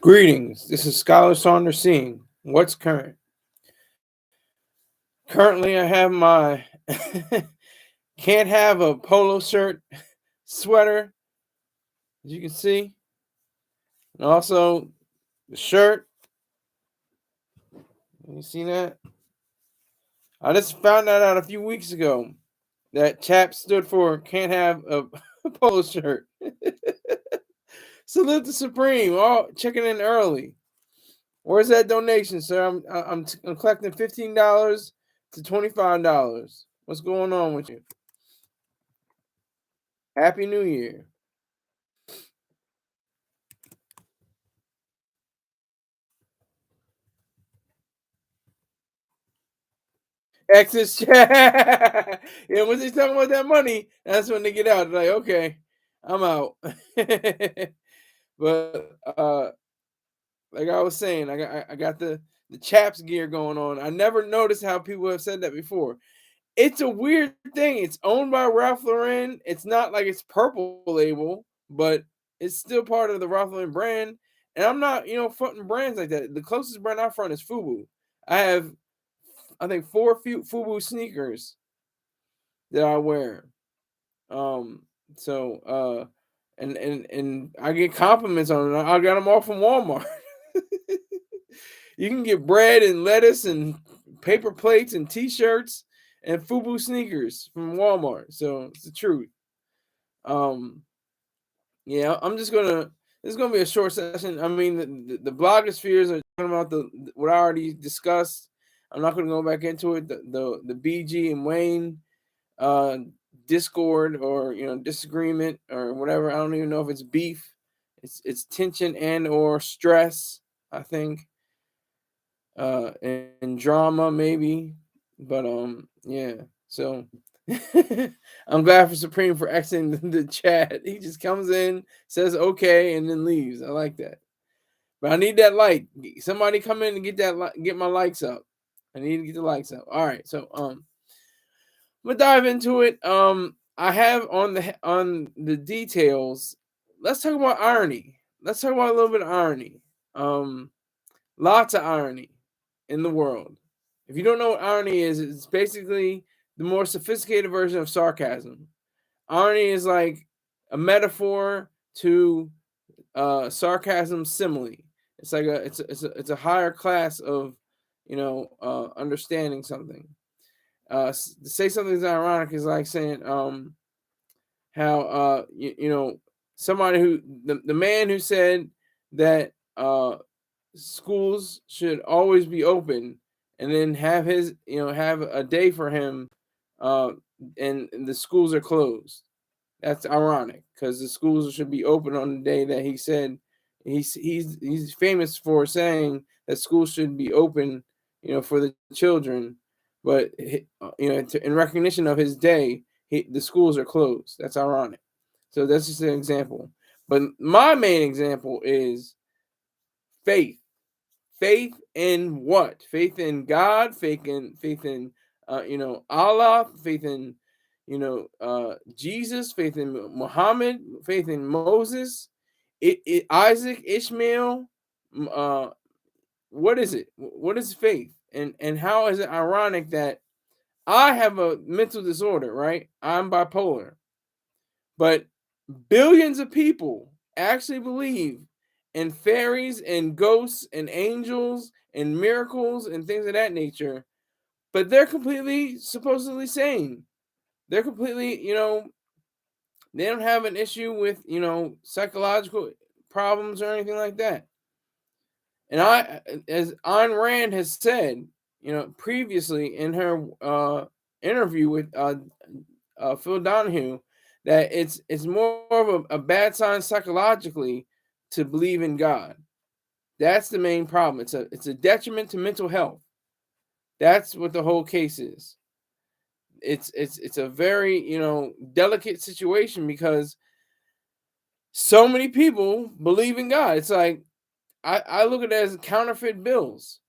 Greetings. This is Skyler Saunders seeing what's current. Currently, I have my can't have a polo shirt sweater, as you can see, and also the shirt. You see that? I just found that out a few weeks ago. That chap stood for can't have a polo shirt. Salute the Supreme. Oh, checking in early. Where's that donation, sir? I'm collecting $15 to $25. What's going on with you? Happy New Year. Exit chat. Yeah, when they talking about that money, that's when they get out. They're like, okay, I'm out. But like I was saying, I got the chaps gear going on. I never noticed how people have said that before. It's a weird thing. It's owned by Ralph Lauren. It's not like it's purple label, but it's still part of the Ralph Lauren brand. And I'm not, fronting brands like that. The closest brand I front is FUBU. I have, I think, four FUBU sneakers that I wear. Um, and I get compliments on it. I got them all from Walmart. You can get bread and lettuce and paper plates and T-shirts and FUBU sneakers from Walmart. So it's the truth. Um, yeah, I'm just gonna. This is gonna be a short session. I mean, the blogospheres are talking about what I already discussed. I'm not gonna go back into it. The BG and Wayne uh discord or disagreement or whatever. I don't even know if it's beef. It's tension and or stress, I think. And drama maybe. But yeah. So I'm glad for Supreme for exiting the chat. He just comes in, says okay, and then leaves. I like that. But I need that like. Somebody come in and get my likes up. I need to get the likes up. All right. So I'm gonna dive into it. I have on the details. Let's talk about irony. Let's talk about a little bit of irony. Lots of irony in the world. If you don't know what irony is, it's basically the more sophisticated version of sarcasm. Irony is like a metaphor to sarcasm simile. It's like it's a higher class of understanding something. To say something's ironic is like saying how somebody who the man who said that schools should always be open and then have his have a day for him uh and the schools are closed. That's ironic because the schools should be open on the day that he said he's famous for saying that schools should be open, for the children, but in recognition of his day, the schools are closed. That's ironic. So that's just an example. But my main example is faith. Faith in what? Faith in God. Faith in Allah. Faith in Jesus. Faith in Muhammad. Faith in Moses. Isaac, Ishmael. What is it? What is faith? And how is it ironic that I have a mental disorder, right? I'm bipolar. But billions of people actually believe in fairies and ghosts and angels and miracles and things of that nature, but they're completely supposedly sane. They're completely, they don't have an issue with, psychological problems or anything like that. And as Ayn Rand has said, previously in her interview with Phil Donahue, that it's more of a bad sign psychologically to believe in God. That's the main problem. It's a detriment to mental health. That's what the whole case is. It's a very delicate situation because so many people believe in God. It's like I look at it as counterfeit bills.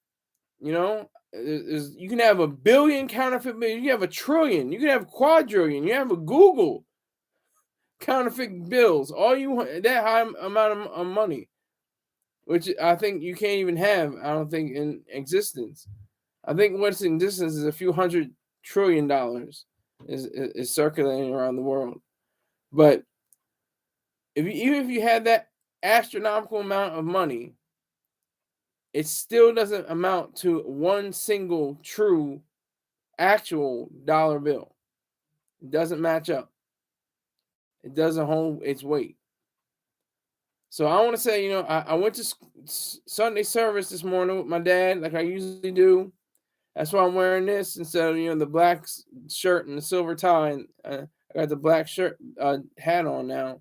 You can have a billion counterfeit bills. You can have a trillion. You can have quadrillion. You have a Google counterfeit bills. All you want that high amount of money. which I think you can't even have. I don't think in existence. I think what's in existence is a few $100 trillion is circulating around the world. But even if you had that astronomical amount of money, it still doesn't amount to one single true actual dollar bill. It doesn't match up. It doesn't hold its weight. So I want to say, I went to Sunday service this morning with my dad, like I usually do. That's why I'm wearing this instead of the black shirt and the silver tie. And I got the black shirt hat on now.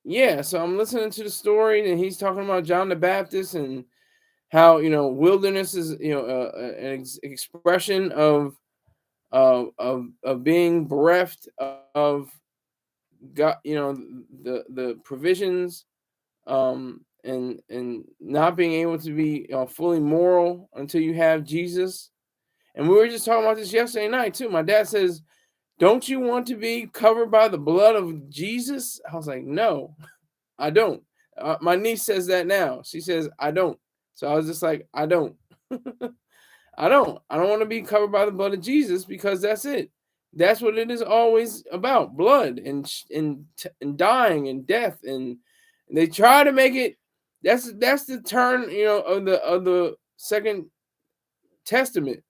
Yeah. So I'm listening to the story, and he's talking about John the Baptist and how wilderness is an expression of being bereft of God, the provisions, and not being able to be fully moral until you have Jesus. And we were just talking about this yesterday night too. My dad says, "Don't you want to be covered by the blood of Jesus?" I was like, "No, I don't." My niece says that now. She says, "I don't." So I was just like, "I don't." I don't. I don't want to be covered by the blood of Jesus, because that's it. That's what it is always about: blood and dying and death. And they try to make it. That's the turn of the Second Testament.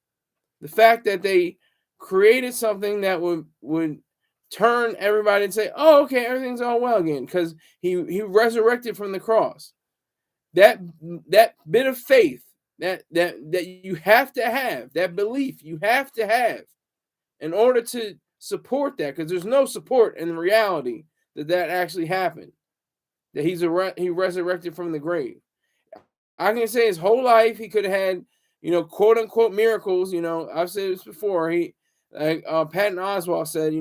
The fact that they created something that would turn everybody and say, "Oh, okay, everything's all well again," because he resurrected from the cross. That that bit of faith that you have to have, that belief you have to have in order to support that, because there's no support in reality that actually happened, that he resurrected from the grave. I can say his whole life he could have had quote unquote miracles. I've said this before. He like Patton Oswalt said,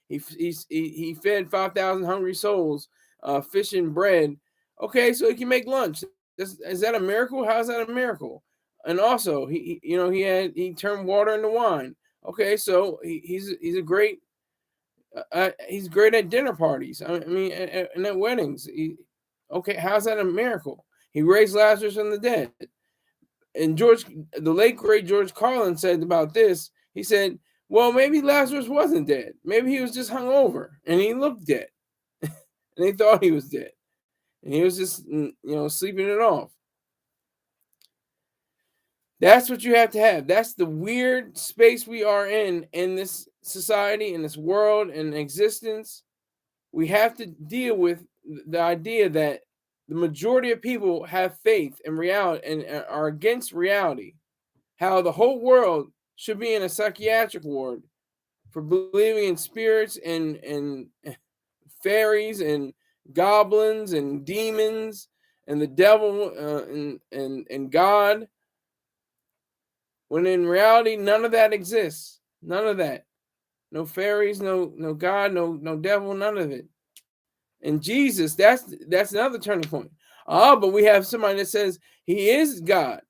he fed 5,000 hungry souls, fish and bread. Okay, so he can make lunch. Is that a miracle? How is that a miracle? And also, he turned water into wine. Okay, so he's a great he's great at dinner parties. I mean, and at weddings. Okay, how's that a miracle? He raised Lazarus from the dead. And the late great George Carlin said about this. He said, "Well, maybe Lazarus wasn't dead. Maybe he was just hungover and he looked dead, and they thought he was dead, and he was just sleeping it off." That's what you have to have. That's the weird space we are in this society, in this world, in existence. We have to deal with the idea that the majority of people have faith in reality and are against reality. How the whole world should be in a psychiatric ward for believing in spirits and fairies and goblins and demons and the devil and God, when in reality none of that exists. None of that. No fairies, no God, no devil, none of it. And Jesus, that's another turning point. But we have somebody that says he is God.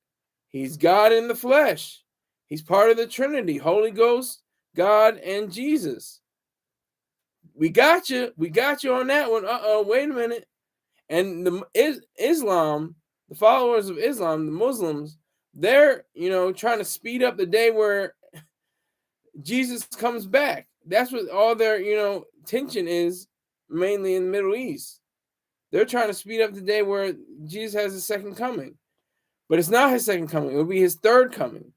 He's God in the flesh. He's part of the Trinity, Holy Ghost, God, and Jesus. We got you. We got you on that one. Wait a minute. And Islam, the followers of Islam, the Muslims, they're trying to speed up the day where Jesus comes back. That's what all their tension is, mainly in the Middle East. They're trying to speed up the day where Jesus has a second coming. But it's not his second coming. It will be his third coming.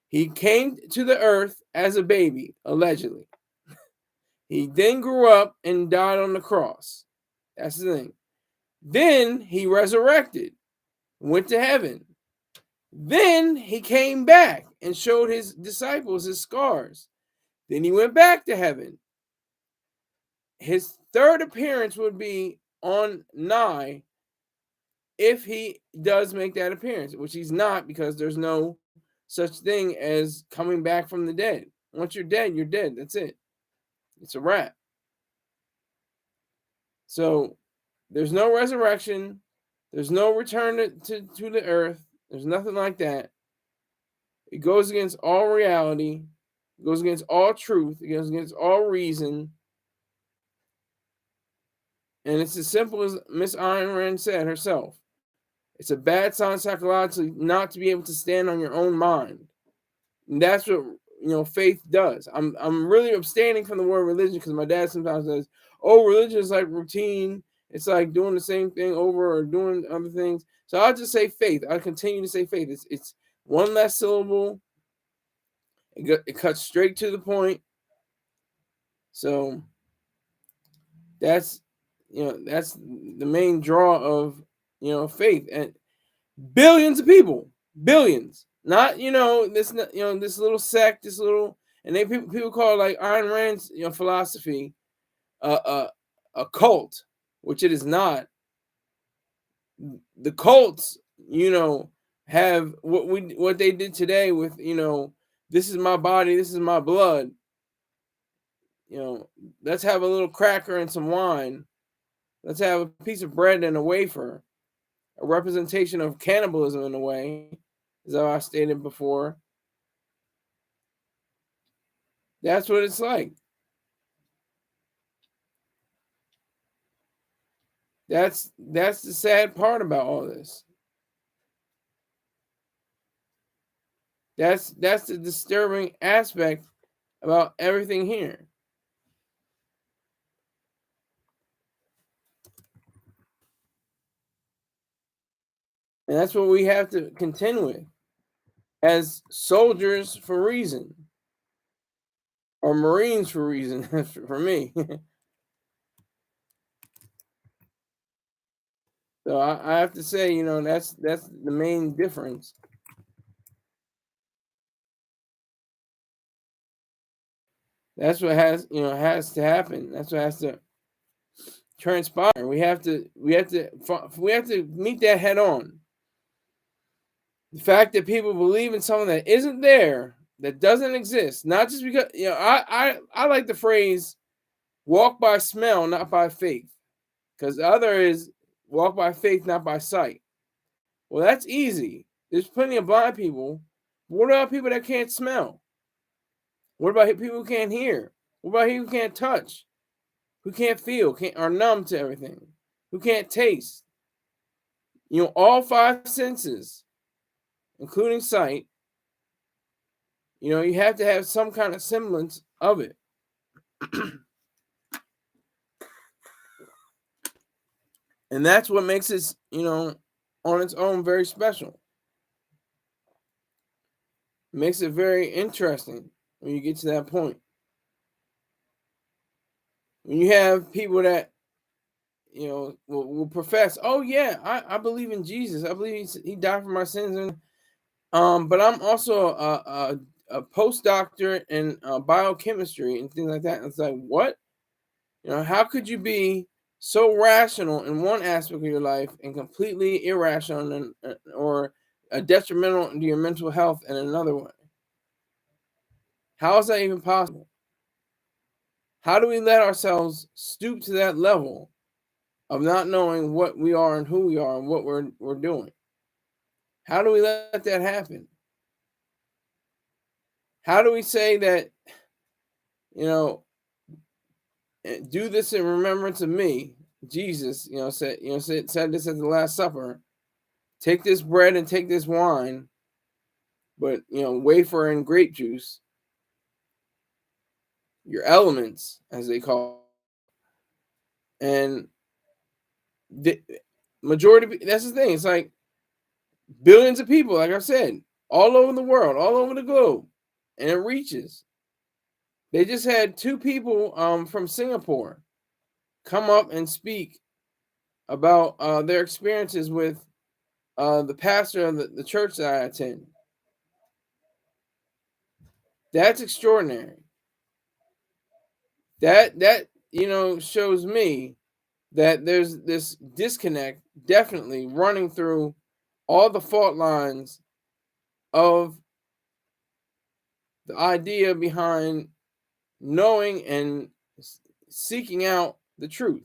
He came to the earth as a baby, allegedly. He then grew up and died on the cross. That's the thing. Then he resurrected, went to heaven. Then he came back and showed his disciples his scars. Then he went back to heaven. His third appearance would be on nigh, if he does make that appearance, which he's not, because there's no such thing as coming back from the dead. Once you're dead, you're dead. That's it. It's a wrap. So there's no resurrection. There's no return to the earth. There's nothing like that. It goes against all reality. It goes against all truth. It goes against all reason. And it's as simple as Miss Ayn Rand said herself. It's a bad sign psychologically not to be able to stand on your own mind. And that's what faith does. I'm really abstaining from the word religion because my dad sometimes says, "Oh, religion is like routine. It's like doing the same thing over or doing other things." So I'll just say faith. I continue to say faith. It's one less syllable. It cuts straight to the point. So that's that's the main draw of faith. And billions of people, billions, not this this little sect, this little, and they people call it, like Ayn Rand's philosophy, a cult, which it is not. The cults have what they did today with this is my body, this is my blood. Let's have a little cracker and some wine. Let's have a piece of bread and a wafer, a representation of cannibalism in a way, as I stated before. That's what it's like. That's the sad part about all this. That's the disturbing aspect about everything here. And that's what we have to contend with as soldiers for reason, or Marines for reason, for me. So I have to say, that's the main difference. That's what has to happen. That's what has to transpire. We have to meet that head on. The fact that people believe in something that isn't there, that doesn't exist, not just because I like the phrase "walk by smell, not by faith," because the other is "walk by faith, not by sight." Well, that's easy. There's plenty of blind people. What about people that can't smell? What about people who can't hear? What about people who can't touch? Who can't feel? Are numb to everything? Who can't taste? All five senses, including sight. You have to have some kind of semblance of it. And that's what makes it, on its own, very special. It makes it very interesting when you get to that point. When you have people that, will profess, "Oh yeah, I believe in Jesus. I believe he died for my sins, and but I'm also a postdoctor in biochemistry and things like that." And it's like, what? How could you be so rational in one aspect of your life and completely irrational or detrimental to your mental health in another way? How is that even possible? How do we let ourselves stoop to that level of not knowing what we are and who we are and what we're doing? How do we let that happen? How do we say that, do this in remembrance of me? Jesus, said this at the Last Supper. Take this bread and take this wine, but wafer and grape juice, your elements, as they call it. And the majority, that's the thing. It's like billions of people, like I said, all over the world, all over the globe, and it reaches. They just had two people from Singapore come up and speak about their experiences with the pastor of the church that I attend. That's extraordinary. That shows me that there's this disconnect definitely running through all the fault lines of the idea behind knowing and seeking out the truth.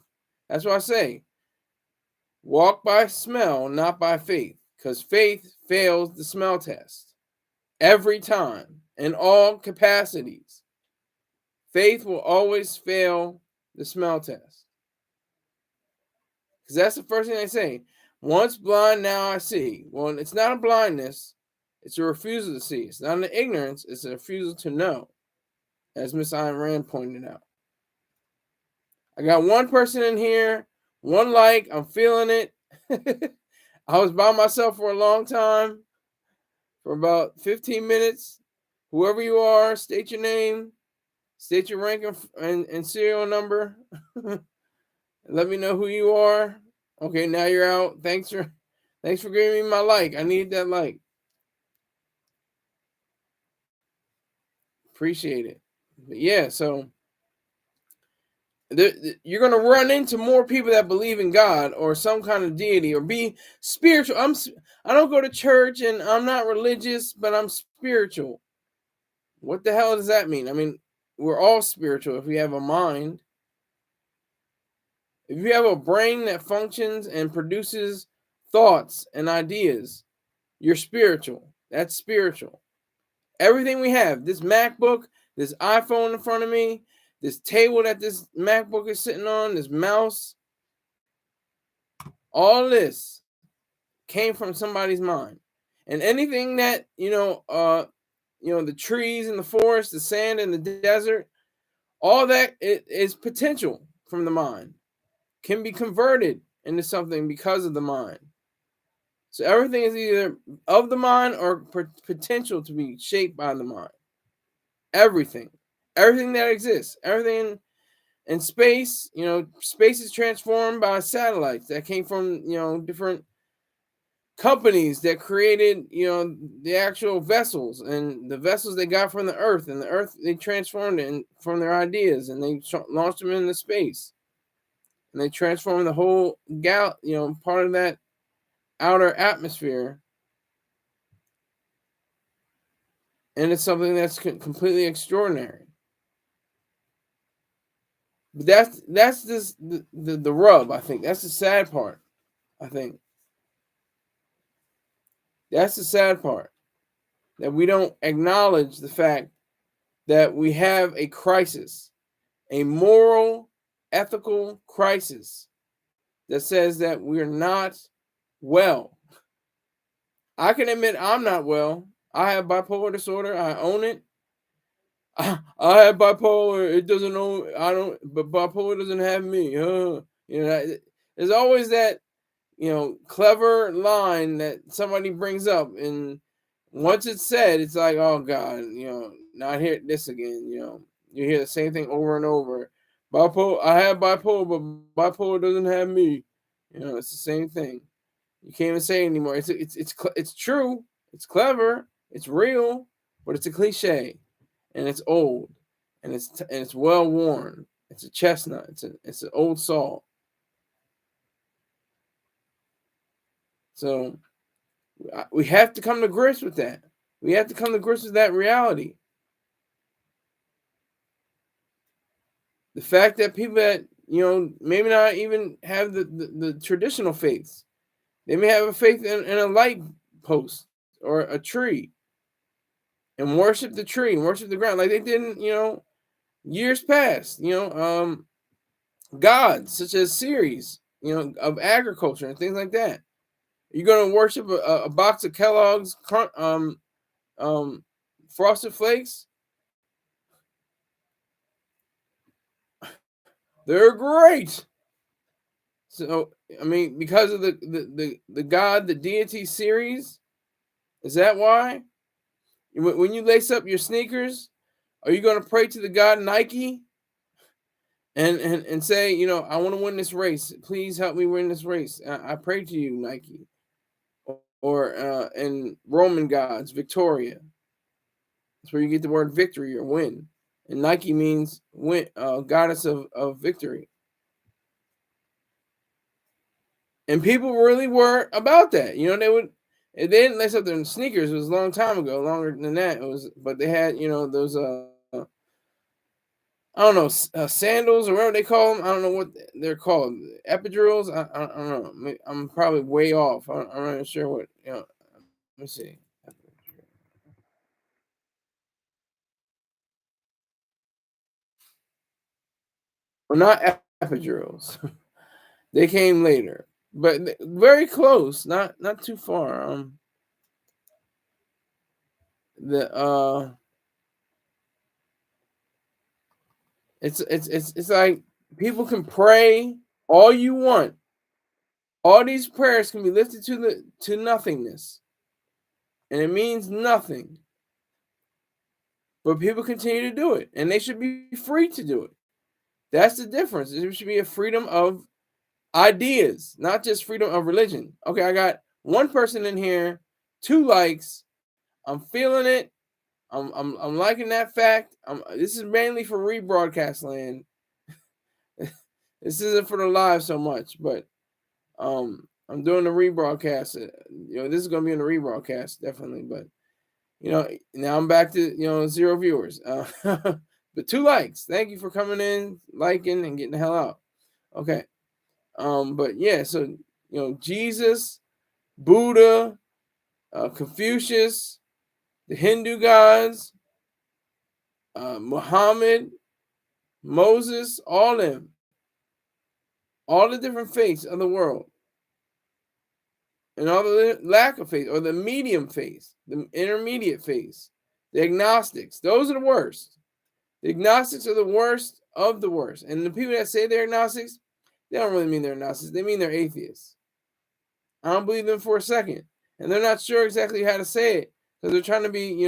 That's why I say, walk by smell, not by faith, because faith fails the smell test every time in all capacities. Faith will always fail the smell test. because that's the first thing they say. Once blind, now I see. Well, it's not a blindness, it's a refusal to see. It's not an ignorance, it's a refusal to know, as Miss Ayn Rand pointed out. I got one person in here, one like, I'm feeling it. I was by myself for a long time, for about 15 minutes. Whoever you are, state your name, state your rank and serial number. Let me know who you are. Okay, now you're out. Thanks for giving me my like. I need that like. Appreciate it. But yeah, so you're gonna run into more people that believe in God or some kind of deity or be spiritual. I don't go to church and I'm not religious, but I'm spiritual. What the hell does that mean? I mean, we're all spiritual if we have a mind. If you have a brain that functions and produces thoughts and ideas, you're spiritual. That's spiritual. Everything we have, this MacBook, this iPhone in front of me, this table that this MacBook is sitting on, this mouse, all this came from somebody's mind. And anything that, the trees in the forest, the sand in the desert, all that is potential from the mind, can be converted into something because of the mind. So everything is either of the mind or potential to be shaped by the mind. Everything that exists, everything in space, space is transformed by satellites that came from, different companies that created, the actual vessels, and the vessels they got from the earth, and the earth they transformed it from their ideas, and they launched them into space, and they transformed the whole part of that outer atmosphere, and it's something that's completely extraordinary. But that's just the rub. I think that's the sad part. I think that's the sad part, that we don't acknowledge the fact that we have a crisis, a moral, ethical crisis that says that we're not well. I can admit I'm not well. I have bipolar disorder. I own it. I have bipolar. It doesn't own. I don't. But bipolar doesn't have me. There's always that clever line that somebody brings up, and once it's said, it's like, oh God, not hear this again. You hear the same thing over and over. Bipolar. I have bipolar, but bipolar doesn't have me. It's the same thing. You can't even say it anymore. It's true. It's clever. It's real, but it's a cliche, and it's old, and it's well worn. It's a chestnut. It's an old salt. So we have to come to grips with that. We have to come to grips with that reality. The fact that people that maybe not even have the traditional faiths, they may have a faith in a light post or a tree, and worship the tree and worship the ground like they did in years past. Gods such as Ceres, of agriculture and things like that. You're gonna worship a box of Kellogg's Frosted Flakes? They're great. So I mean, because of the God, the deity Ceres, is that why? When you lace up your sneakers, are you gonna pray to the God Nike and say, I want to win this race. Please help me win this race. I pray to you, Nike. Or in Roman gods, Victoria. That's where you get the word victory or win. And Nike means win, goddess of victory. And people really were about that. They didn't lace up their sneakers. It was a long time ago, longer than that. But they had, those I don't know, sandals or whatever they call them. I don't know what they're called. Epidurals. I don't know. I'm probably way off. I'm not even sure what. Let me see. Well, not epidurals. They came later. but very close, not too far. The it's like people can pray all you want. All these prayers can be lifted to nothingness, and it means nothing. But people continue to do it, and they should be free to do it. That's the difference. There should be a freedom of ideas, not just freedom of religion. Okay, I got one person in here, 2 likes. I'm feeling it. I'm liking that fact. This is mainly for rebroadcast land. This isn't for the live so much, but I'm doing the rebroadcast. This is gonna be in the rebroadcast definitely, but now I'm back to 0 viewers. But 2 likes. Thank you for coming in, liking, and getting the hell out. Okay. But yeah, so Jesus, Buddha, Confucius, the Hindu gods, Muhammad, Moses, all them, all the different faiths of the world, and all the lack of faith, or the medium faith, the intermediate faith, the agnostics. Those are the worst. The agnostics are the worst of the worst. And the people that say they're agnostics, they don't really mean they're agnostics. They mean they're atheists. I don't believe them for a second. And they're not sure exactly how to say it because they're trying to be,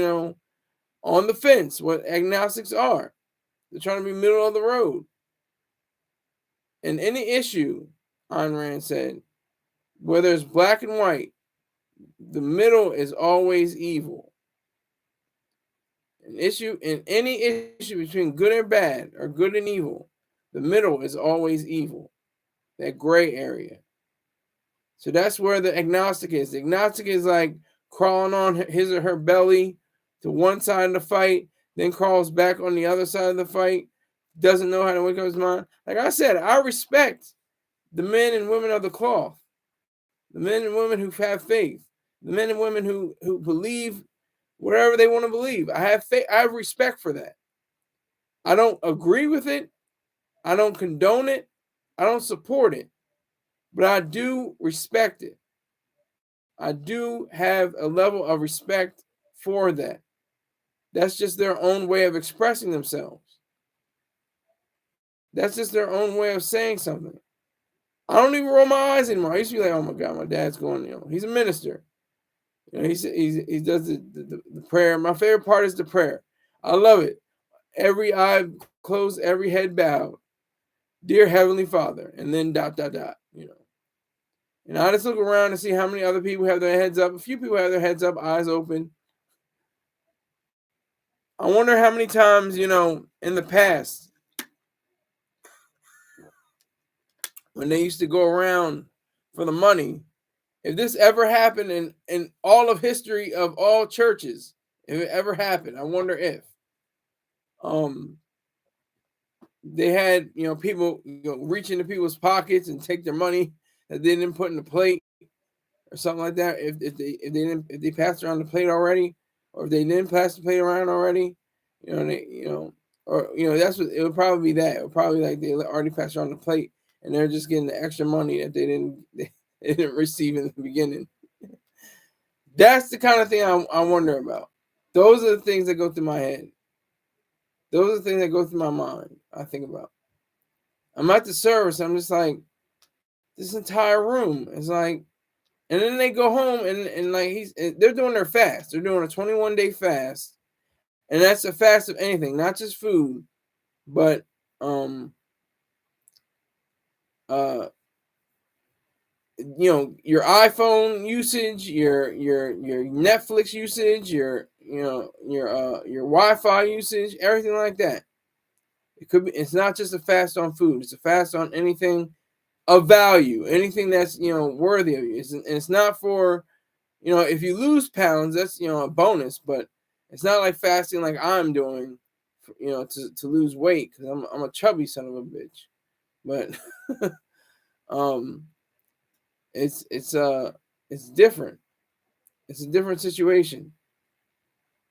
on the fence, what agnostics are. They're trying to be middle of the road. And any issue, Ayn Rand said, whether it's black and white, the middle is always evil. Any issue between good and bad or good and evil, the middle is always evil. That gray area. So that's where the agnostic is. The agnostic is like crawling on his or her belly to one side of the fight, then crawls back on the other side of the fight, doesn't know how to wake up his mind. Like I said, I respect the men and women of the cloth, the men and women who have faith, the men and women who believe whatever they want to believe. I have faith. I have respect for that. I don't agree with it. I don't condone it. I don't support it. But I do respect it. I do have a level of respect for that. That's just their own way of expressing themselves. That's just their own way of saying something. I don't even roll my eyes anymore. I used to be like, oh my God, my dad's going, he's a minister. He does the prayer. My favorite part is the prayer. I love it. Every eye closed, every head bowed. Dear Heavenly Father, and then ... And I just look around and see how many other people have their heads up. A few people have their heads up, eyes open. I wonder how many times, in the past, when they used to go around for the money, if this ever happened in all of history of all churches, if it ever happened, I wonder if they had, people reach into people's pockets and take their money that they didn't put in the plate or something like that. If they passed around the plate already, or if they didn't pass the plate around already, that's what it would probably be. That it would probably like they already passed around the plate and they're just getting the extra money that they didn't receive in the beginning. That's the kind of thing I wonder about. Those are the things that go through my head. Those are the things that go through my mind. I think about. I'm at the service. I'm just like, this entire room is like, and then they go home and like they're doing their fast. They're doing a 21-day fast, and that's a fast of anything, not just food, but your iPhone usage, your Netflix usage, your Wi-Fi usage, everything like that. It could be. It's not just a fast on food. It's a fast on anything of value, anything that's worthy of you. It's not for if you lose pounds, that's a bonus, but it's not like fasting like I'm doing, to lose weight because I'm a chubby son of a bitch. But it's different. It's a different situation.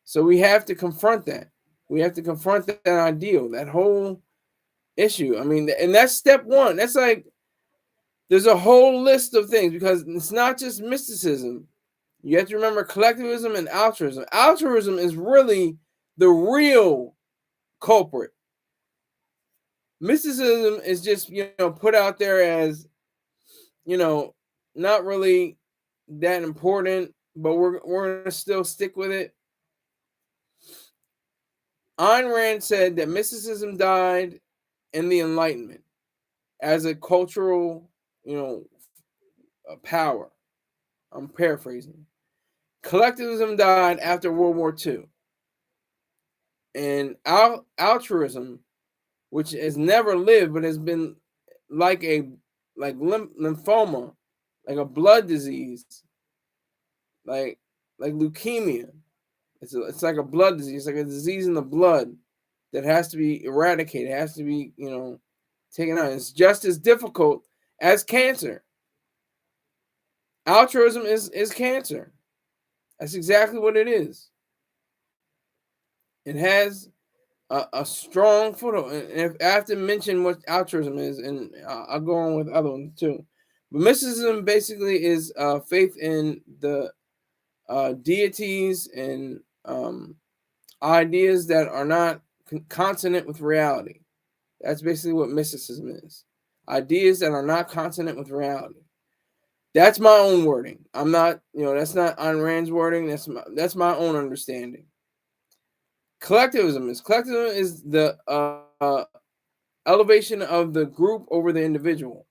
So we have to confront that. We have to confront that ideal, that whole issue. I mean, and that's step one. That's like There's a whole list of things because it's not just mysticism. You have to remember collectivism and altruism. Altruism is really the real culprit. Mysticism is just, put out there as, not really that important, but we're going to still stick with it. Ayn Rand said that mysticism died in the Enlightenment as a cultural, power. I'm paraphrasing. Collectivism died after World War II. And altruism, which has never lived but has been like lymphoma, like a blood disease, like leukemia. It's like a blood disease, like a disease in the blood that has to be eradicated, has to be, taken out. It's just as difficult as cancer. Altruism is cancer. That's exactly what it is. It has a strong foothold. And if I have to mention what altruism is, and I'll go on with other ones too. But mysticism basically is faith in the deities and ideas that are not consonant with reality. That's basically what mysticism is. Ideas that are not consonant with reality. That's my own wording. I'm not, that's not Ayn Rand's wording. That's my own understanding. Collectivism is the elevation of the group over the individual.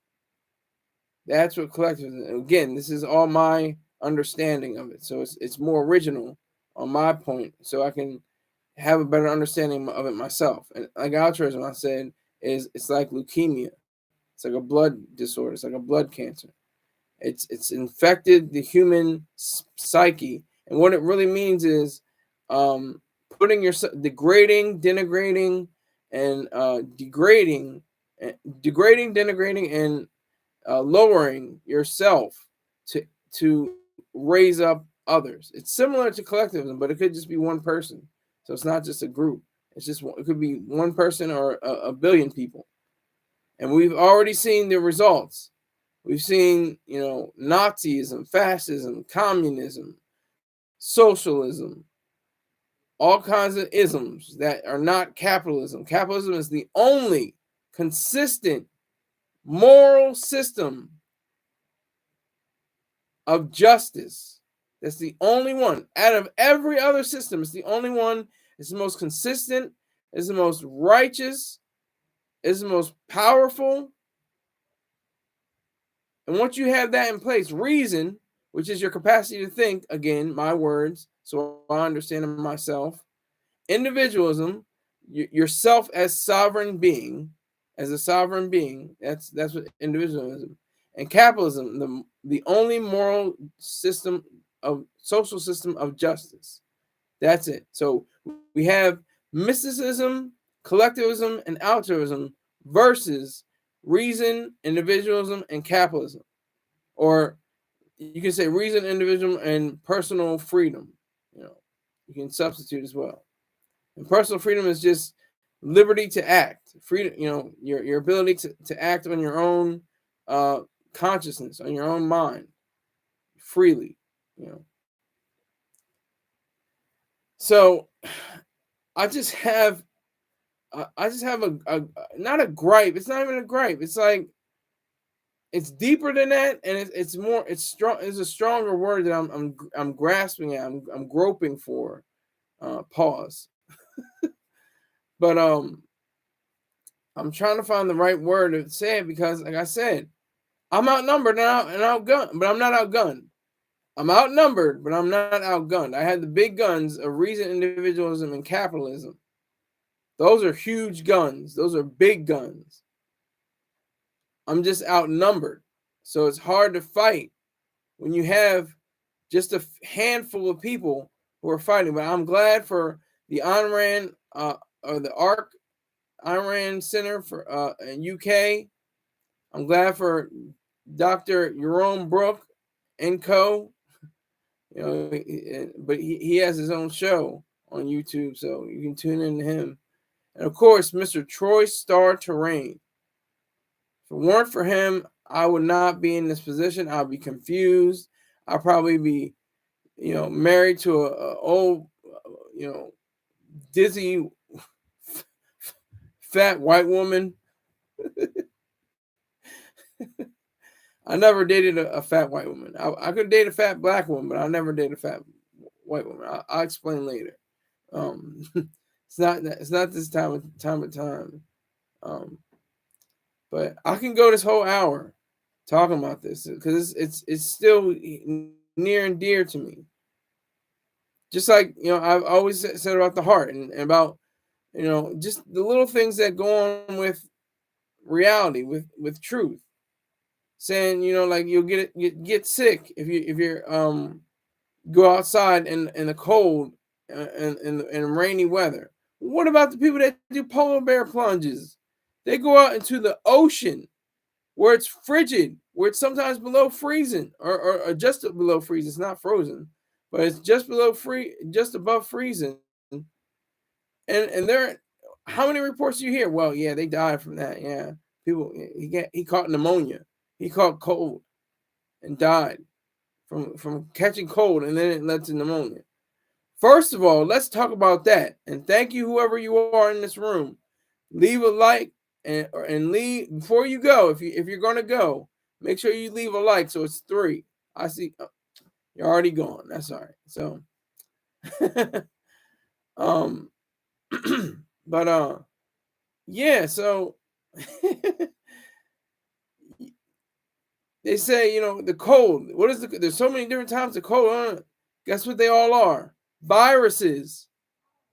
That's what collectivism is. Again, this is all my understanding of it. So it's more original on my point, so I can have a better understanding of it myself. And like altruism, I said, it's like leukemia. It's like a blood disorder. It's like a blood cancer. It's infected the human psyche, and what it really means is putting yourself, denigrating, and denigrating, and lowering yourself to raise up others. It's similar to collectivism, but it could just be one person. So it's not just a group. It could be one person or a billion people. And we've already seen the results. We've seen, Nazism, fascism, communism, socialism, all kinds of isms that are not capitalism. Capitalism is the only consistent moral system of justice. That's the only one. Out of every other system, it's the only one. It's the most consistent. It's the most righteous. It's the most powerful. And once you have that in place, reason, which is your capacity to think, again, my words, so I understand them myself. Individualism, yourself as sovereign being, as a sovereign being, that's what individualism. And capitalism, the only moral system of social system of justice. That's it. So we have mysticism, collectivism, and altruism versus reason, individualism, and capitalism. Or you can say reason, individualism, and personal freedom. You can substitute as well. And personal freedom is just liberty to act. Freedom, your ability to act on your own consciousness, on your own mind, freely. So I just have a not a gripe. It's not even a gripe. It's like it's deeper than that, and it's more. It's strong. It's a stronger word that I'm grasping at. I'm groping for. Pause. But I'm trying to find the right word to say it because, like I said, I'm outnumbered and outgunned, but I'm not outgunned. I'm outnumbered, but I'm not outgunned. I had the big guns of reason, individualism, and capitalism. Those are huge guns. Those are big guns. I'm just outnumbered. So it's hard to fight when you have just a handful of people who are fighting. But I'm glad for the Ayn Rand or the Ayn Rand Center for in UK. I'm glad for Dr. Jerome Brook and co. But he has his own show on YouTube, so you can tune in to him. And of course, Mr. Troy Star Terrain. If it weren't for him, I would not be in this position. I'll be confused. I'll probably be, married to a old, dizzy, fat white woman. I never dated a fat white woman. I could date a fat black woman, but I'll never date a fat white woman. I'll explain later. It's not this time. But I can go this whole hour talking about this because it's still near and dear to me. Just like I've always said about the heart and about just the little things that go on with reality, with truth. Saying like you'll get sick if you're go outside in the cold and rainy weather. What about the people that do polar bear plunges? They go out into the ocean where it's frigid, where it's sometimes below freezing or just below freezing. It's not frozen, but it's just just above freezing. And there, how many reports do you hear? Well, yeah, they died from that. Yeah, people he caught pneumonia. He caught cold and died from catching cold, and then it led to pneumonia. First of all, let's talk about that. And thank you, whoever you are in this room. Leave a like and leave before you go. If you're gonna go, make sure you leave a like. So it's 3. I see you're already gone. That's all right. So, but yeah. So they say the cold. What is there's so many different types of cold. Guess what they all are? Viruses.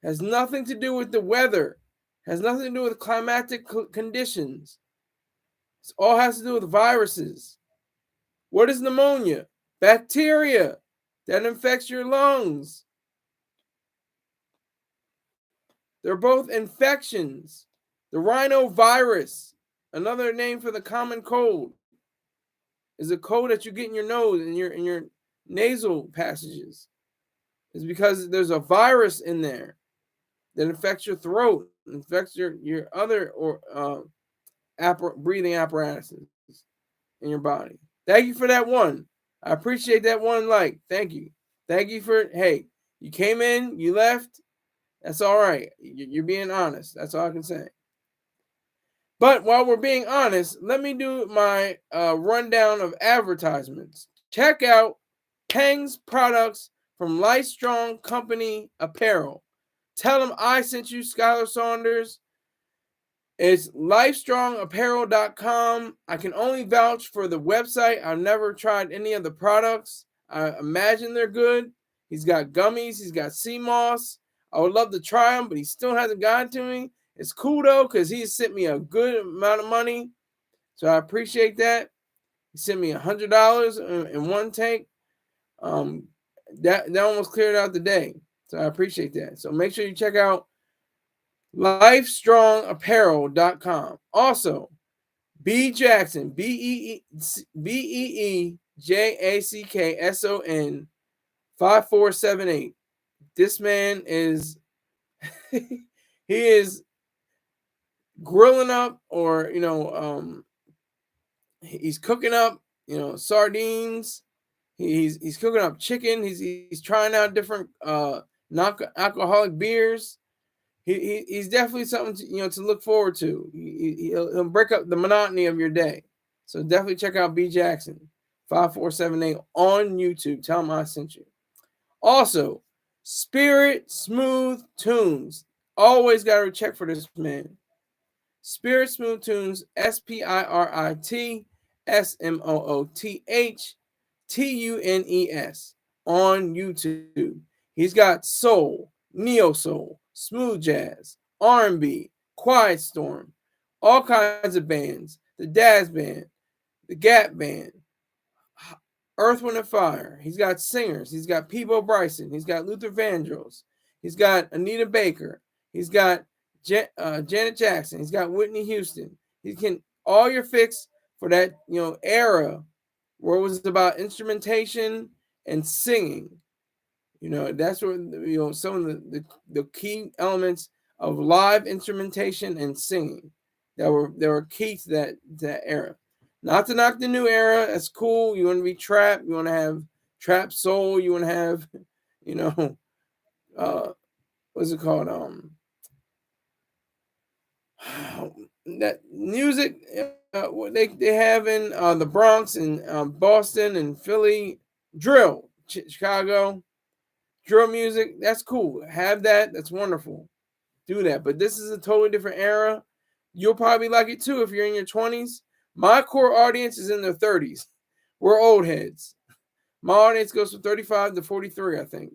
Has nothing to do with the weather. Has nothing to do with climatic conditions. It all has to do with viruses. What is pneumonia? Bacteria that infects your lungs. They're both infections. The rhinovirus, another name for the common cold, is a cold that you get in your nose and your nasal passages. It's because there's a virus in there that infects your throat, infects your other breathing apparatuses in your body. Thank you for that one. I appreciate that one like. Thank you. Thank you for, hey, you came in, you left. That's all right. You're being honest. That's all I can say. But while we're being honest, let me do my rundown of advertisements. Check out PHANG'S products from LifeStrong Company Apparel. Tell them I sent you, Skyler Saunders. It's LifeStrongApparel.com. I can only vouch for the website. I've never tried any of the products. I imagine they're good. He's got gummies. He's got sea moss. I would love to try them, but he still hasn't gotten to me. It's cool, though, because he sent me a good amount of money. So I appreciate that. He sent me $100 in one tank. That almost cleared out the day. So I appreciate that. So make sure you check out LifeStrongApparel.com. Also, B Jackson, BEEJACKSON 5478. This man is he is grilling up, or he's cooking up sardines. He's cooking up chicken. He's trying out different non-alcoholic beers. He's definitely something to look forward to. He'll break up the monotony of your day. So definitely check out B Jackson 5478 on YouTube. Tell him I sent you. Also, Spirit Smooth Tunes. Always got to check for this man. Spirit Smooth Tunes, SpiritSmoothTunes on YouTube. He's got soul, neo soul, smooth jazz, R&B, Quiet Storm, all kinds of bands. The Daz Band, the Gap Band, Earth, Wind, and Fire. He's got singers. He's got Peebo Bryson. He's got Luther Vandross. He's got Anita Baker. He's got Janet Jackson. He's got Whitney Houston. He can all your fix for that era where it was about instrumentation and singing. That's where some of the key elements of live instrumentation and singing that were key to that era. Not to knock the new era. That's cool. You want to be trap. You want to have trap soul. You want to have, you know, what's it called? That music what they have in the Bronx and Boston and Philly, drill, Chicago, drill music. That's cool. Have that. That's wonderful. Do that. But this is a totally different era. You'll probably like it too if you're in your 20s. My core audience is in their 30s. We're old heads. My audience goes from 35 to 43, I think.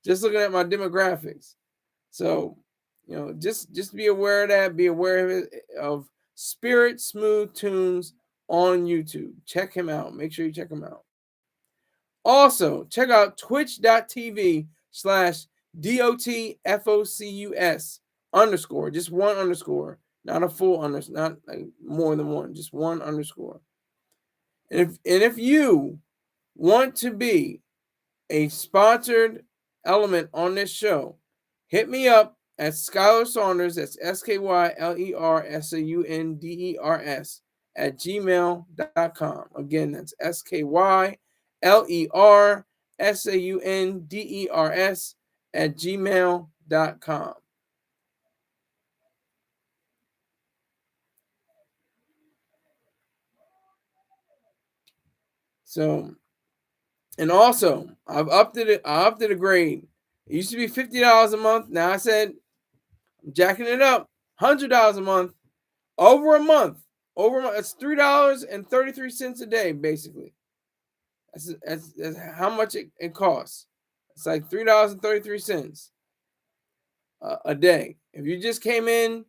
Just looking at my demographics. So, just be aware of that. Be aware of of Spirit Smooth Tunes on YouTube. Check him out. Make sure you check him out. Also, check out twitch.tv/DOTFOCUS underscore. Just one underscore, not a full underscore, not like more than one, just one underscore. And if you want to be a sponsored element on this show, hit me up at Skyler Saunders. That's SKYLERSAUNDERS at gmail.com. Again, that's SKYLERSAUNDERS at gmail.com. So, and also, I've upped it. I upped it a grade. It used to be $50 a month. Now I said I'm jacking it up. $100 a month. Over a month. It's $3.33 a day, basically. That's how much it costs. It's like $3.33 a day. If you just came in,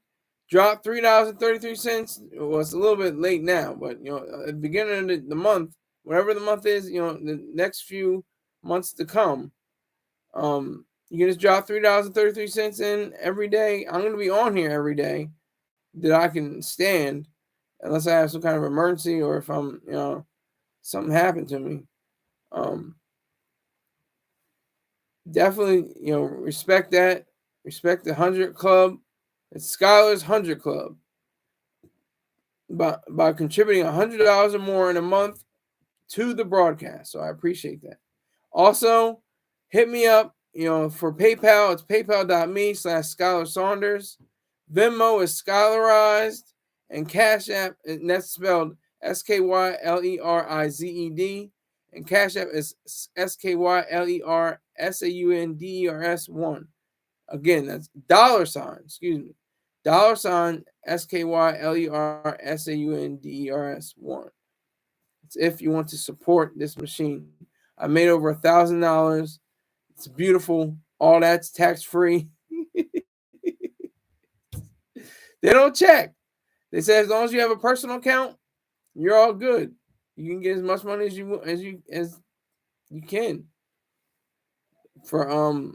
dropped $3.33. Well, it's a little bit late now, but at the beginning of the month, whatever the month is, the next few months to come, you can just drop $3.33 in every day. I'm going to be on here every day that I can stand, unless I have some kind of emergency or if I'm, something happened to me. Definitely, respect that. Respect the 100 Club. It's Skyler's 100 Club. By contributing $100 or more in a month to the broadcast. So I appreciate that. Also, hit me up, for PayPal. It's paypal.me/Skyler Saunders. Venmo is Skylerized. And Cash App, and that's spelled SKYLERIZED. And Cash App is SKYLERSAUNDERS1. Again, that's $, excuse me. $SKYLERSAUNDERS1. It's if you want to support this machine. I made over $1,000. It's beautiful. All that's tax free. They don't check. They say as long as you have a personal account, you're all good. You can get as much money as you can for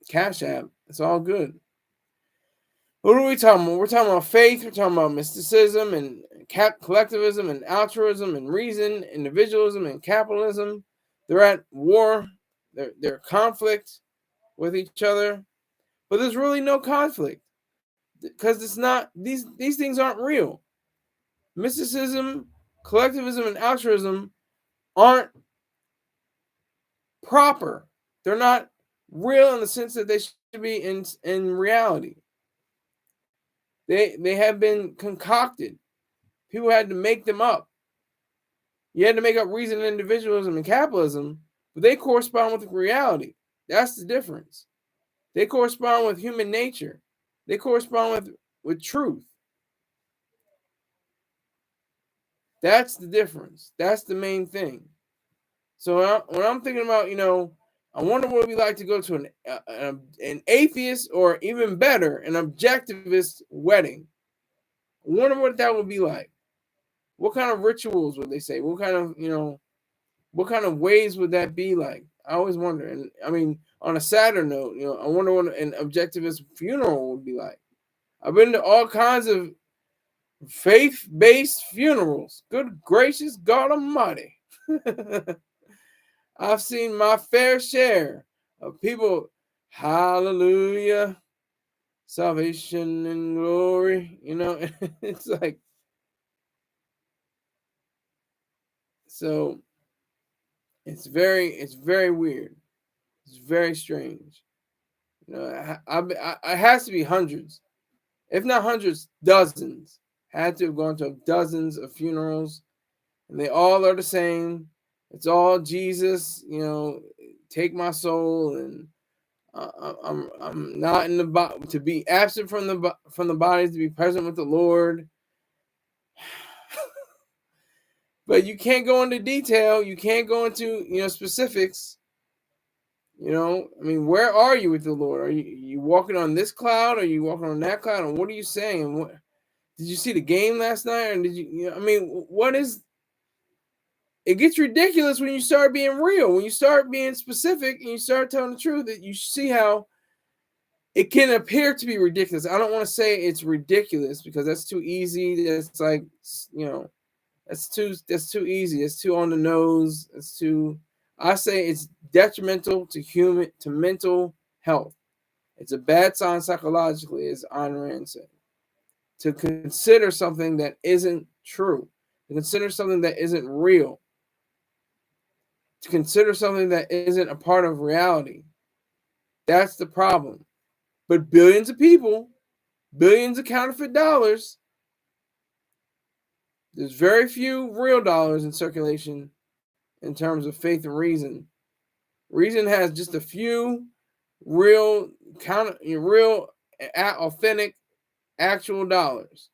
Cash App. It's all good. What are we talking about? We're talking about faith. We're talking about mysticism and collectivism and altruism and reason, individualism and capitalism. They're at war. They're conflict with each other, but there's really no conflict because it's not these things aren't real. Mysticism, collectivism, and altruism aren't proper. They're not real in the sense that they should be in reality. They have been concocted. People had to make them up. You had to make up reason, individualism, and capitalism, but they correspond with reality. That's the difference. They correspond with human nature. They correspond with truth. That's the difference. That's the main thing. So when I'm thinking about, I wonder what it would be like to go to an atheist or even better, an objectivist wedding. I wonder what that would be like. What kind of rituals would they say? What kind of ways would that be like? I always wonder. And I mean, on a sadder note, I wonder what an objectivist funeral would be like. I've been to all kinds of faith-based funerals. Good gracious God Almighty. I've seen my fair share of people, hallelujah, salvation and glory. It's like, So it's very weird. It's very strange. You know, it has to be hundreds, if not hundreds, dozens. Had to have gone to dozens of funerals, and they all are the same. It's all Jesus. You know, take my soul, and I'm not in the body, to be absent from the bodies, to be present with the Lord. But you can't go into detail. You can't go into specifics. You know, I mean, where are you with the Lord? Are you walking on this cloud? Are you walking on that cloud? And what are you saying? What did you see the game last night? Or did you know, I mean, what is? It gets ridiculous when you start being real. When you start being specific and you start telling the truth, that you see how it can appear to be ridiculous. I don't want to say it's ridiculous because that's too easy. That's like, that's too easy. It's too on the nose. It's too. I say it's detrimental to mental health. It's a bad sign psychologically, as Ayn Rand said, to consider something that isn't true, to consider something that isn't real, to consider something that isn't a part of reality. That's the problem. But billions of people, billions of counterfeit dollars, there's very few real dollars in circulation in terms of faith and reason. Reason has just a few real, authentic, actual dollars.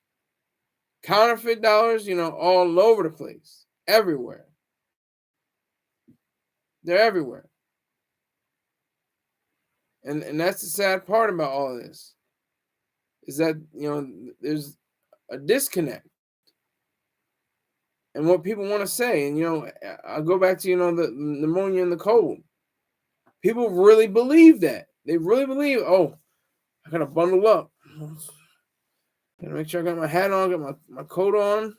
Counterfeit dollars, all over the place, everywhere. They're everywhere. And that's the sad part about all of this, is that, there's a disconnect in what people want to say. And, I'll go back to, the pneumonia and the cold. People really believe that. They really believe, oh, I got to bundle up. Gotta make sure I got my hat on, got my coat on.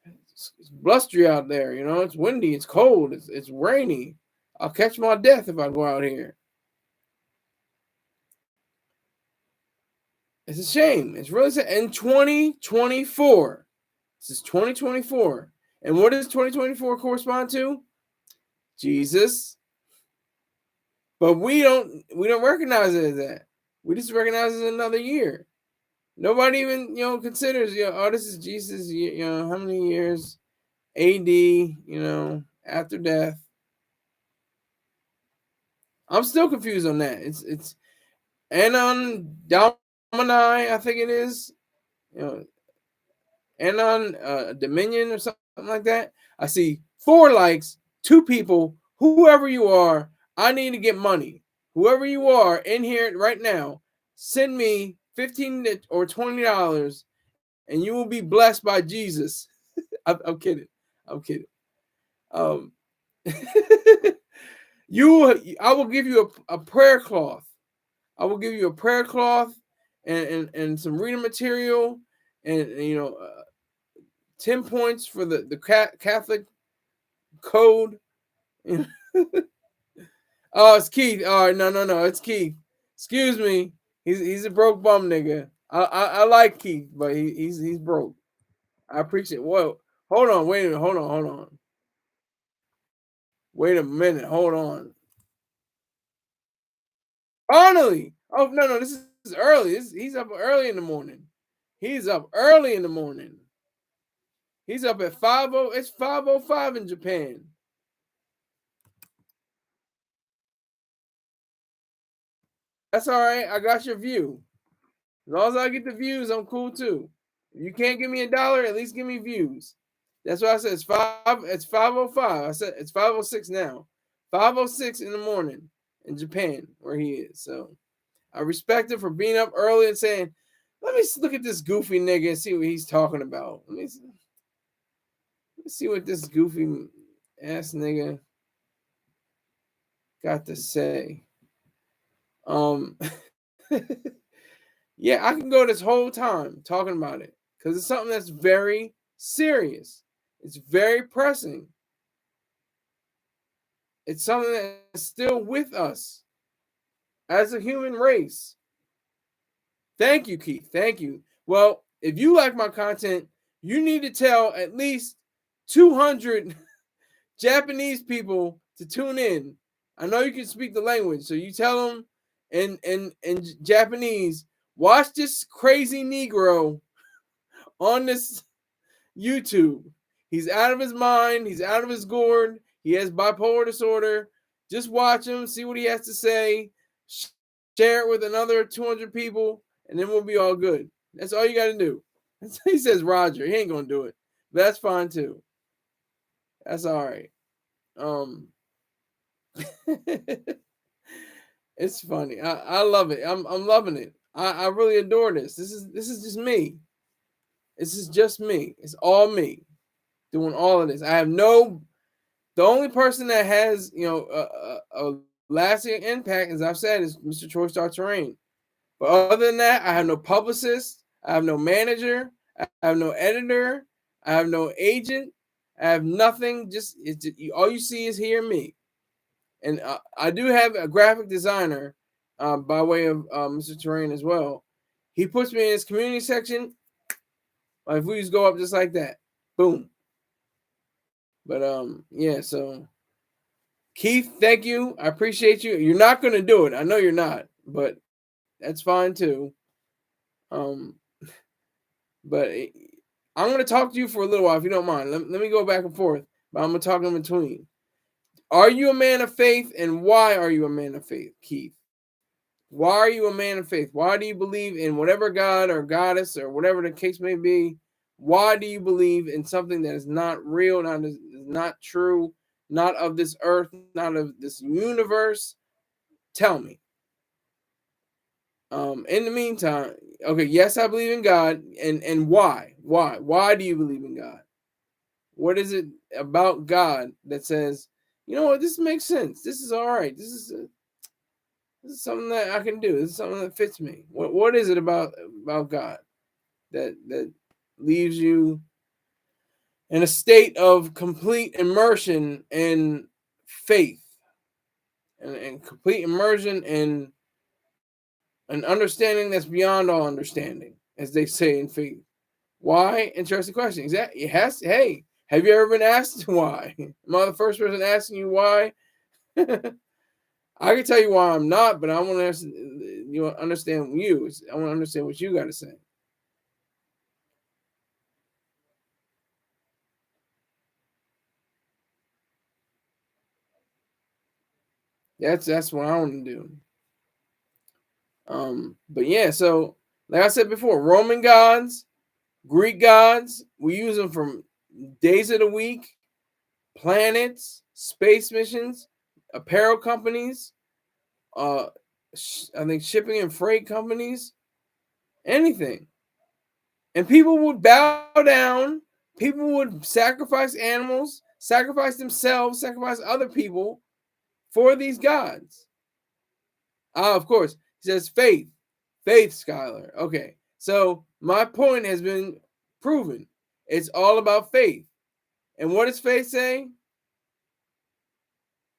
It's blustery out there, it's windy, it's cold, it's rainy. I'll catch my death if I go out here. It's a shame. It's really sad. In 2024, this is 2024. And what does 2024 correspond to? Jesus. But we don't recognize it as that. We just recognize it as another year. Nobody even, considers, oh, this is Jesus, how many years AD, after death. I'm still confused on that. It's Anon Domini, I think it is. Anon Dominion or something like that. I see 4 likes, 2 people, whoever you are, I need to get money. Whoever you are in here right now, send me $15 or $20 and you will be blessed by Jesus. I'm kidding. I'm kidding. I will give you a prayer cloth. I will give you a prayer cloth and some reading material and 10 points for the Catholic code. Oh, it's Keith. All right, no, it's Keith. Excuse me. He's a broke bum nigga. I like Keith, but he's broke. I appreciate. Whoa, hold on, wait a minute, hold on. Wait a minute, hold on. Finally. Oh no, this is early. He's up early in the morning. He's up early in the morning. He's up at 5:00. It's 5:05 in Japan. That's all right. I got your view. As long as I get the views, I'm cool too. If you can't give me $1, at least give me views. That's why I said it's 5:05. I said it's 5:06 now. 5:06 in the morning in Japan, where he is. So I respect him for being up early and saying, let me look at this goofy nigga and see what he's talking about. Let me see what this goofy ass nigga got to say. Yeah, I can go this whole time talking about it because it's something that's very serious. It's very pressing. It's something that's still with us as a human race. Thank you, Keith. Thank you. Well, if you like my content, you need to tell at least 200 Japanese people to tune in. I know you can speak the language, so you tell them in Japanese, watch this crazy Negro on this YouTube. He's out of his mind. He's out of his gourd. He has bipolar disorder. Just watch him, see what he has to say, share it with another 200 people, and then we'll be all good. That's all you got to do. He says Roger. He ain't going to do it. But that's fine too. That's all right. It's funny. I love it. I'm loving it. I really adore this. This is just me. This is just me. It's all me doing all of this. I have no. The only person that has a lasting impact, as I've said, is Mr. Troy Star Terrain. But other than that, I have no publicist. I have no manager. I have no editor. I have no agent. I have nothing. Just all you see is hear me. And I do have a graphic designer by way of Mr. Terrain as well. He puts me in his community section. Like if we just go up just like that, boom. But yeah. So Keith, thank you. I appreciate you. You're not going to do it. I know you're not, but that's fine too. But I'm going to talk to you for a little while if you don't mind. Let me go back and forth, but I'm going to talk in between. Are you a man of faith, and why are you a man of faith, Keith? Why are you a man of faith? Why do you believe in whatever God or goddess or whatever the case may be? Why do you believe in something that is not real, not true, not of this earth, not of this universe? Tell me. In the meantime, okay, yes, I believe in God, and why? Why do you believe in God? What is it about God that says, you know what, this makes sense. This is all right. This is something that I can do. This is something that fits me. What is it about God that leaves you in a state of complete immersion and faith and complete immersion and an understanding that's beyond all understanding, as they say in faith? Why? Interesting question. Exactly. It has. Hey, have you ever been asked why? Am I the first person asking you why? I can tell you why I'm not, but I want to understand you. I want to understand what you got to say. That's what I want to do. But yeah, so like I said before, Roman gods, Greek gods, we use them from days of the week, planets, space missions, apparel companies, I think shipping and freight companies, anything. And people would bow down, people would sacrifice animals, sacrifice themselves, sacrifice other people for these gods. Of course, he says faith, Skyler. Okay, so my point has been proven. It's all about faith. And what does faith say?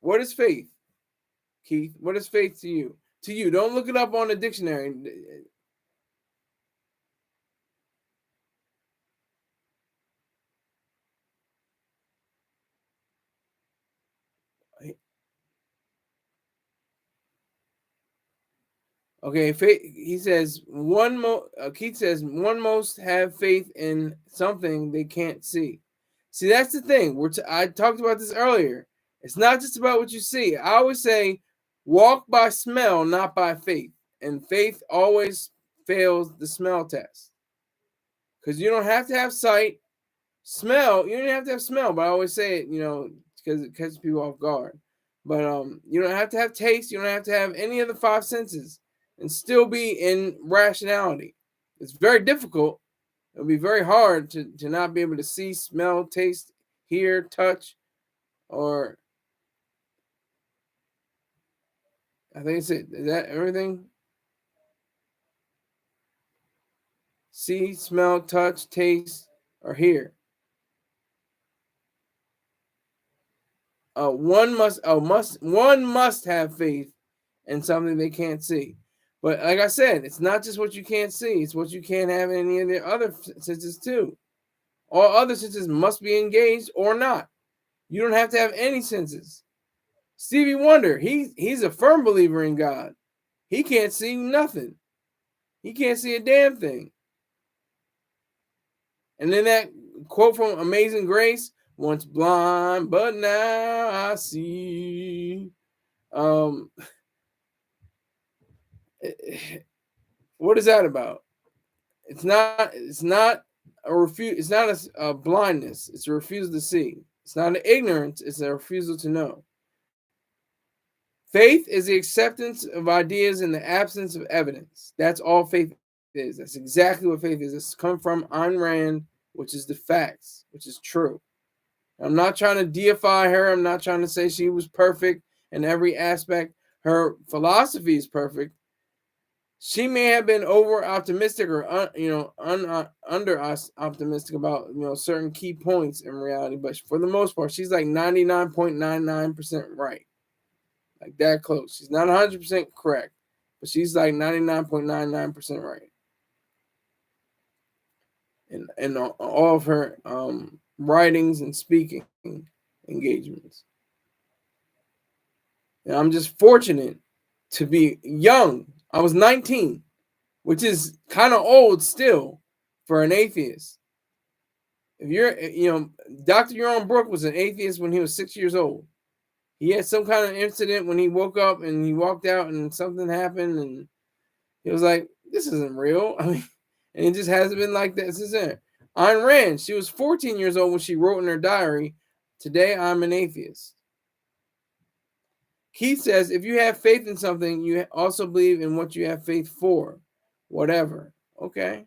What is faith, Keith? What is faith to you? To you, don't look it up on the dictionary. Okay, faith. He says Keith says one most have faith in something they can't see. See, that's the thing. I talked about this earlier. It's not just about what you see. I always say, walk by smell, not by faith. And faith always fails the smell test. Because you don't have to have sight, smell. You don't have to have smell, but I always say it, because it catches people off guard. But you don't have to have taste. You don't have to have any of the five senses and still be in rationality. It's very difficult. It'll be very hard to not be able to see, smell, taste, hear, touch, or I think it's it. Is that everything? See, smell, touch, taste, or hear. One must have faith in something they can't see. But like I said, it's not just what you can't see; it's what you can't have in any of the other senses too. All other senses must be engaged or not. You don't have to have any senses. Stevie Wonder, he's a firm believer in God. He can't see nothing. He can't see a damn thing. And then that quote from Amazing Grace, once blind, but now I see. What is that about? It's not a refuse. It's not a blindness. It's a refusal to see. It's not an ignorance. It's a refusal to know. Faith is the acceptance of ideas in the absence of evidence. That's all faith is. That's exactly what faith is. It's come from Ayn Rand, which is the facts, which is true. I'm not trying to deify her. I'm not trying to say she was perfect in every aspect. Her philosophy is perfect. She may have been over optimistic or under optimistic about certain key points in reality, but for the most part, she's like 99.99% right, like that close. She's not 100% correct, but she's like 99.99% right in all of her writings and speaking engagements. And I'm just fortunate to be young. I was 19, which is kind of old still for an atheist. If you're, Dr. Jerome Brooke was an atheist when he was 6 years old. He had some kind of incident when he woke up and he walked out and something happened and he was like, this isn't real. I mean, and it just hasn't been like that since then. Ayn Rand, she was 14 years old when she wrote in her diary, today I'm an atheist. Keith says, if you have faith in something, you also believe in what you have faith for, whatever. Okay.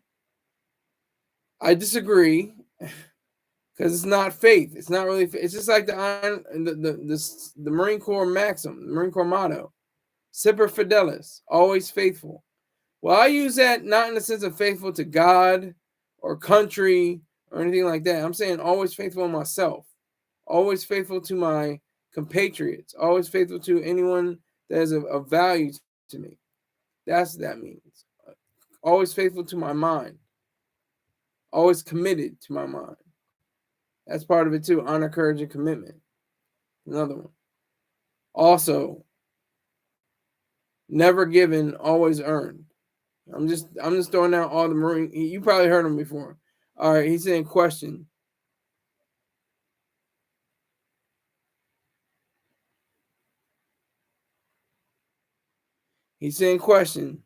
I disagree because it's not faith. It's not really faith. It's just like the Marine Corps maxim, the Marine Corps motto, Semper Fidelis, always faithful. Well, I use that not in the sense of faithful to God or country or anything like that. I'm saying always faithful to myself, always faithful to my compatriots, always faithful to anyone that is of value to me. That's what that means. Always faithful to my mind, always committed to my mind. That's part of it too. Honor, courage, and commitment. Another one. Also, never given, always earned. I'm just throwing out all the Marine. You probably heard him before. All right, he's saying question. He's saying question.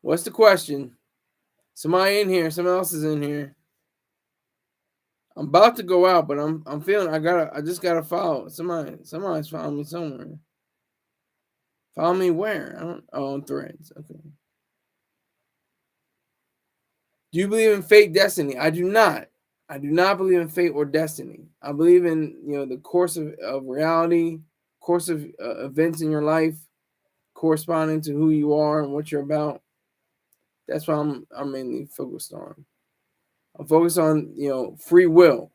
What's the question? Somebody in here. Someone else is in here. I'm about to go out, but I'm feeling I just gotta follow. Somebody's following me somewhere. Follow me where? On Threads. Okay. Do you believe in fate, destiny? I do not. I do not believe in fate or destiny. I believe in the course of reality, course of events in your life, corresponding to who you are and what you're about. That's what I'm mainly focused on. I'm focused on free will.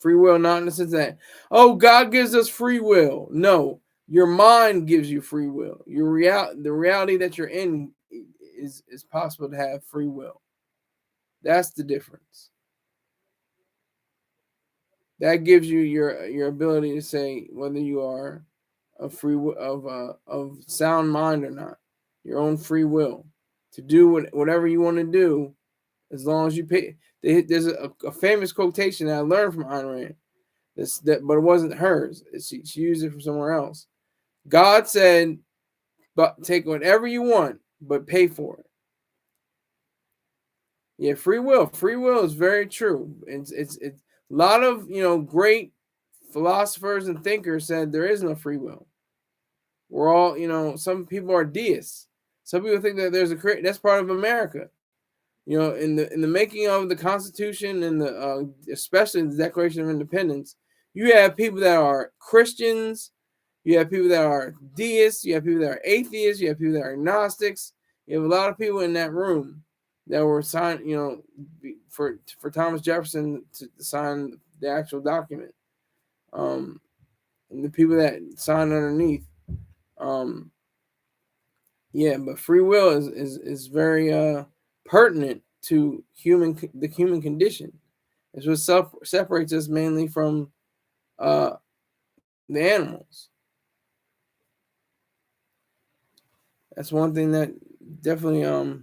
Free will, not in the sense that God gives us free will. No, your mind gives you free will. The reality that you're in is possible to have free will. That's the difference. That gives you your ability to say whether you are of sound mind or not. Your own free will to do whatever you want to do, as long as you pay. There's a famous quotation that I learned from Ayn Rand. But it wasn't hers. She used it from somewhere else. God said, "But take whatever you want, but pay for it." Yeah, free will. Free will is very true. It's a lot of great philosophers and thinkers said there is no free will. We're all some people are deists. Some people think that there's that's part of America. In the making of the Constitution and especially the Declaration of Independence, you have people that are Christians, you have people that are deists, you have people that are atheists, you have people that are agnostics. You have a lot of people in that room that were signed, for Thomas Jefferson to sign the actual document, and the people that signed underneath. Yeah, but free will is very pertinent to the human condition. It's what separates us mainly from the animals. That's one thing that definitely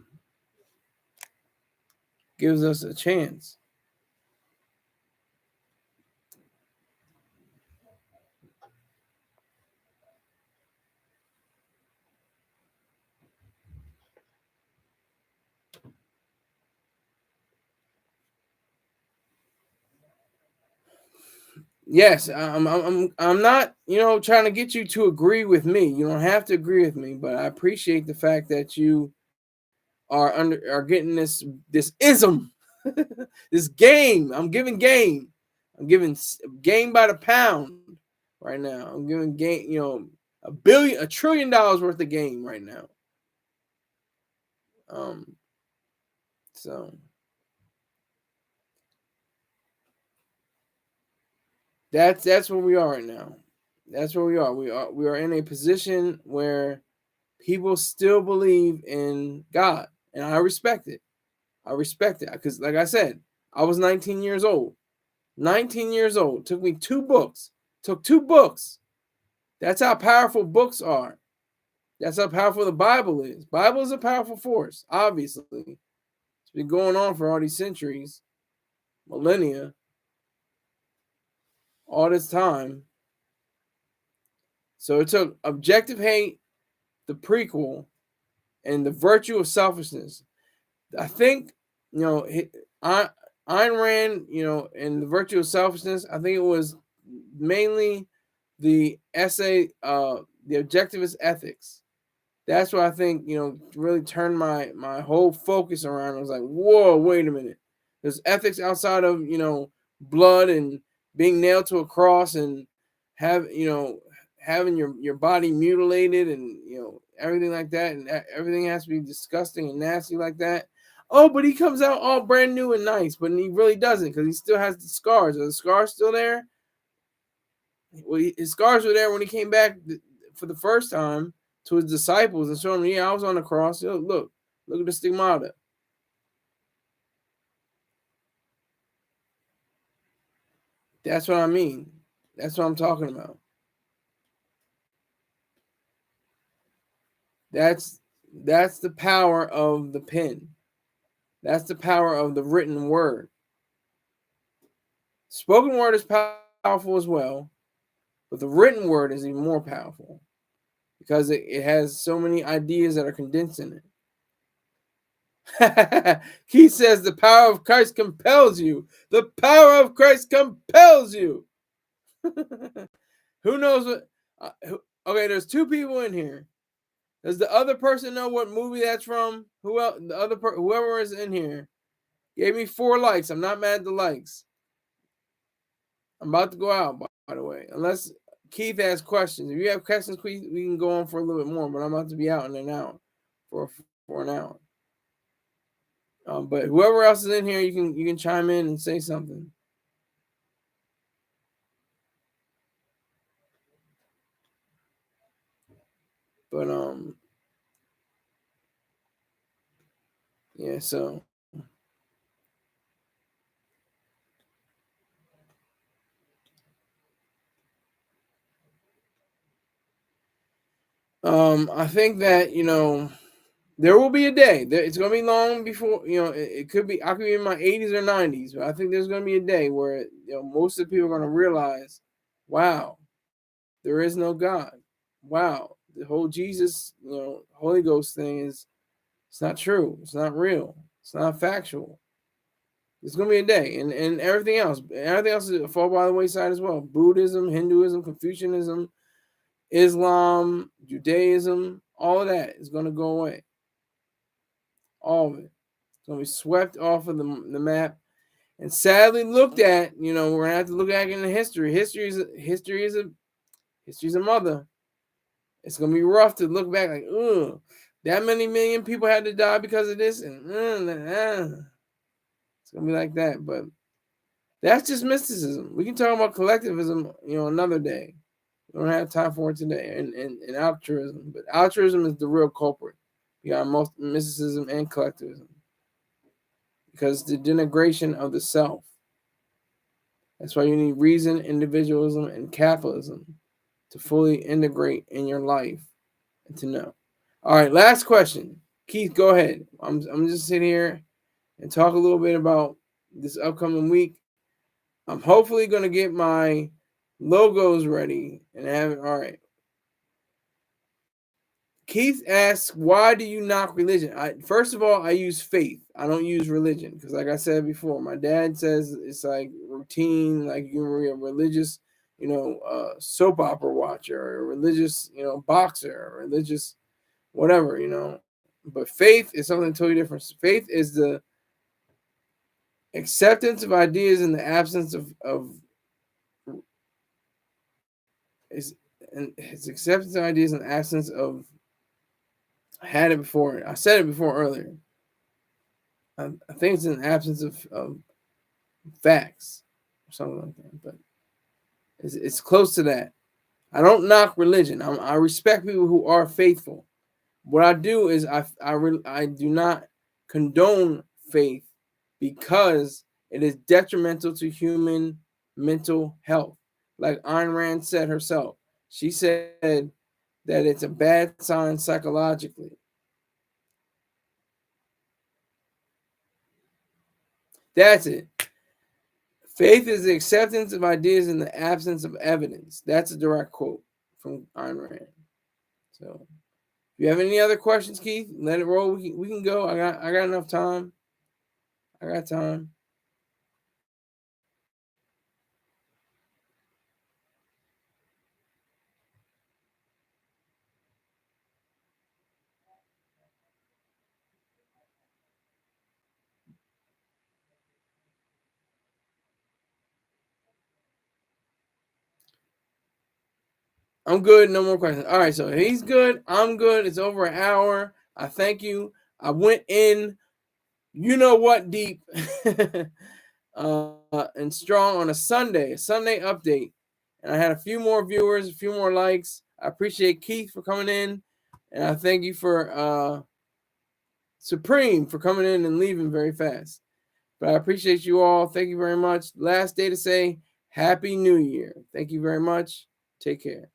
gives us a chance. Yes, I'm not, trying to get you to agree with me. You don't have to agree with me, but I appreciate the fact that you are getting this ism, this game. I'm giving game. I'm giving game by the pound right now. I'm giving game, $1 trillion worth of game right now. So that's where we are right now. That's where we are. We are in a position where people still believe in God, and I respect it. I respect it because, like I said, I was 19 years old. 19 years old. Took me 2 books. Took 2 books. That's how powerful books are. That's how powerful the Bible is. Bible is a powerful force, obviously. It's been going on for all these centuries, millennia, all this time. So it took Objective Hate, the prequel, and the Virtue of Selfishness. I think, Ayn Rand, and the Virtue of Selfishness, I think it was mainly the essay, The Objectivist Ethics. That's what I think, really turned my whole focus around. I was like, whoa, wait a minute. There's ethics outside of, blood and being nailed to a cross and having your body mutilated and, everything like that. And everything has to be disgusting and nasty like that. Oh, but he comes out all brand new and nice, but he really doesn't because he still has the scars. Are the scars still there? Well, his scars were there when he came back for the first time to his disciples and showed them, yeah, I was on the cross. Look at the stigmata. That's what I mean. That's what I'm talking about. That's the power of the pen. That's the power of the written word. Spoken word is powerful as well, but the written word is even more powerful because it has so many ideas that are condensed in it. Keith says the power of Christ compels you. The power of Christ compels you. Who knows what? Okay, there's 2 people in here. Does the other person know what movie that's from? Who else? Whoever is in here gave me 4 likes. I'm not mad at the likes. I'm about to go out, by the way. Unless Keith has questions. If you have questions, Keith, we can go on for a little bit more. But I'm about to be out in an hour for an hour. But whoever else is in here, you can chime in and say something. But yeah. So I think that there will be a day. It's going to be long before it could be. I could be in my 80s or 90s, but I think there's going to be a day where most of the people are going to realize, wow, there is no God. Wow, the whole Jesus, Holy Ghost thing it's not true. It's not real. It's not factual. It's going to be a day, and everything else is fall by the wayside as well. Buddhism, Hinduism, Confucianism, Islam, Judaism, all of that is going to go away. All of it. It's going to be swept off of the map and sadly looked at. We're going to have to look back into history. History's a mother. It's going to be rough to look back like, ugh, that many million people had to die because of this. And it's going to be like that. But that's just mysticism. We can talk about collectivism, another day. We don't have time for it today. And altruism. But altruism is the real culprit. You got most mysticism and collectivism. Because the denigration of the self. That's why you need reason, individualism, and capitalism to fully integrate in your life and to know. All right, last question. Keith, go ahead. I'm just sitting here and talk a little bit about this upcoming week. I'm hopefully going to get my logos ready and have it. All right. Keith asks, why do you knock religion? First of all, I use faith. I don't use religion because, like I said before, my dad says it's like routine, like you're a religious, soap opera watcher, or a religious, boxer, or religious whatever. But faith is something totally different. Faith is the acceptance of ideas in the absence of is and it's acceptance of ideas in the absence of. I had it before. I said it before earlier. I think it's in the absence of facts or something like that, but it's close to that. I don't knock religion. I respect people who are faithful. What I do is I do not condone faith because it is detrimental to human mental health. Like Ayn Rand said herself, she said that it's a bad sign psychologically. That's it. Faith is the acceptance of ideas in the absence of evidence. That's a direct quote from Ayn Rand. So, if you have any other questions, Keith, let it roll. We can go. I got enough time. I got time. I'm good. No more questions. All right. So he's good. I'm good. It's over an hour. I thank you. I went in, you know what, deep and strong on a Sunday update. And I had a few more viewers, a few more likes. I appreciate Keith for coming in. And I thank you for Supreme for coming in and leaving very fast. But I appreciate you all. Thank you very much. Last day to say Happy New Year. Thank you very much. Take care.